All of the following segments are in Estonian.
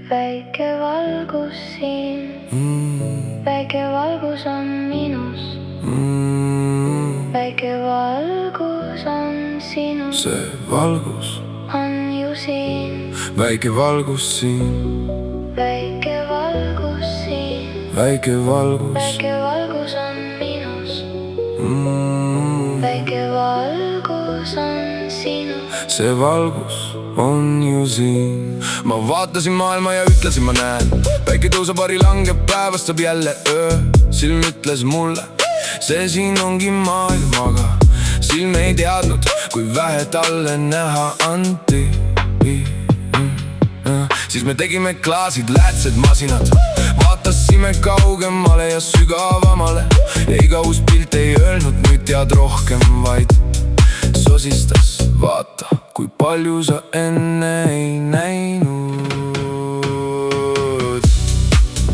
väike valgus siin, väike valgus on minus, väike valgus on sinus. See valgus on ju siin, väike valgus siin, väike valgus siin, väike valgus, väike valgus on minus, väike valgus on sinus. see valgus on ju siin. Ma vaatasin maailma ja ütlesin, ma näen, päike tõuseb, vari langeb, päevast saab jälle öö. Silm ütles mulle, see siin ongi maailm, aga silm ei teadnud, kui vähe talle näha anti. Siis me tegime klaasid, läätsed, masinad, vaatasime kaugemale ja sügavamale. Ja iga uus pilt ei öelnud nüüd tead rohkem, vaid sosistas, vaata, kui palju sa enne ei näinud.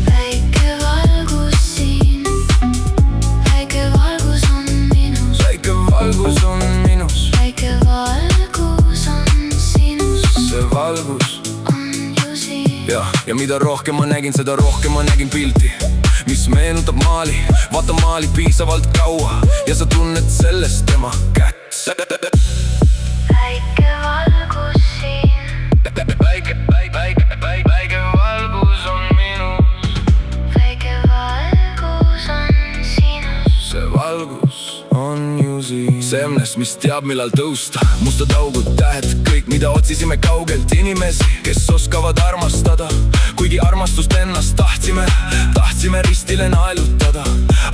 Väike valgus siin, väike valgus on minus, väike valgus on minus, väike valgus on sinus. see valgus on ju siin. ja mida rohkem ma nägin, seda rohkem ma nägin pilti, mis meenutab maali. Vaata maali piisavalt kaua ja sa tunned sellest tema kätt. Väike valgus siin, väike valgus on minus, väike valgus on sinus. see valgus on ju siin. Seemnest, mis teab, millal tõusta, mustad augud, tähed, kõik, mida otsisime kaugelt. Inimesi, kes oskavad armastada, kuigi armastust ennast tahtsime ristile naelutada.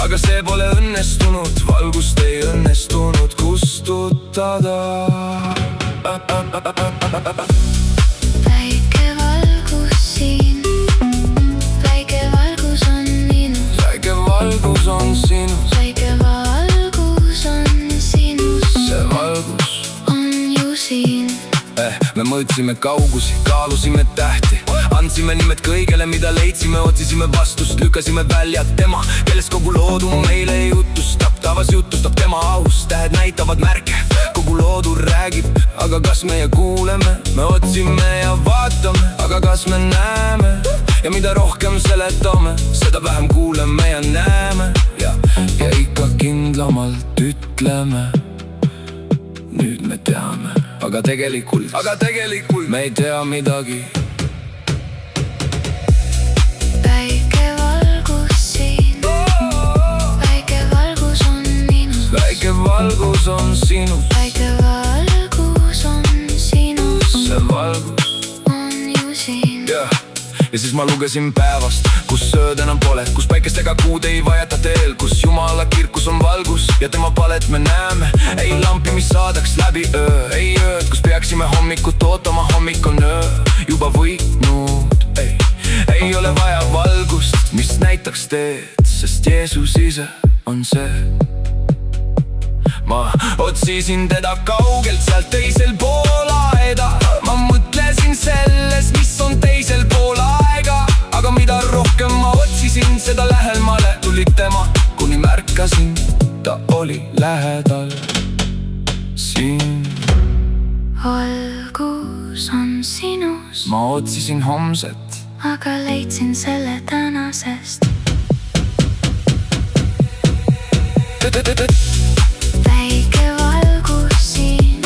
Aga see pole õnnestunud, valgust ei õnnestunud kustutada. Väike valgus siin, väike valgus on minus, väike valgus on sinus, väike valgus on sinus. see valgus on ju siin. Me mõõtsime kaugusi, kaalusime tähti, andsime nimed kõigele, mida leidsime, otsisime vastust, lükkasime välja tema, kellest kogu loodu meile jutustab. Tavas jutustab tema aus, tähed näitavad märke, kogu loodu räägib. Aga kas meie kuuleme, me otsime ja vaatame, aga kas me näeme? Ja mida rohkem seletame, seda vähem kuuleme ja näeme. Ja ikka kindlamalt ütleme, nüüd me teame. Aga tegelikult me ei tea midagi. Väike valgus siin, väike valgus on minus, väike valgus on sinus, väike valgus on sinus. see valgus on ju siin. Ja siis ma lugesin päevast, kus sööd enam pole, kus päikest ega kuud ei vajata teel, kus Jumala kirkus on valgus ja tema palet me näeme. Ei lampi, mis saadaks läbi öö, ei ööd, kus peaksime hommikut ootama, hommik on öö juba võitnud. Ei ole vaja valgust, mis näitaks teed, sest Jeesus ise on see. Ma otsisin teda kaugelt sealt teisel pool aeda, ma mõtlesin selles, mis on teisel pool aega. Aga mida rohkem ma otsisin, seda lähemale tuli tema, kuni märkasin, ta oli lähedal siin. Valgus on sinus, Ma otsisin homset, aga leidsin selle tänasest. Väike valgus siin,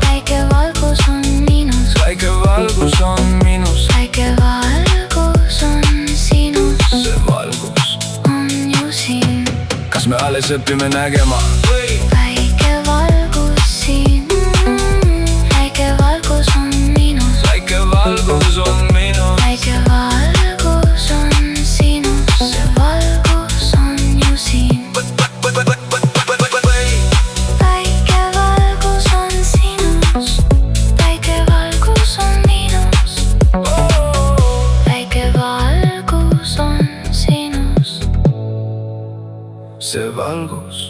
väike valgus on minus, väike valgus on minus, väike valgus on sinus. see valgus on ju siin. kas me alles õpime nägema või? Väike valgus siin, väike valgus on minus, väike valgus on minus, väike valgus on sinus. See valgus on ju siin. Väike valgus on sinus, väike valgus on minus, väike valgus on sinus. see valgus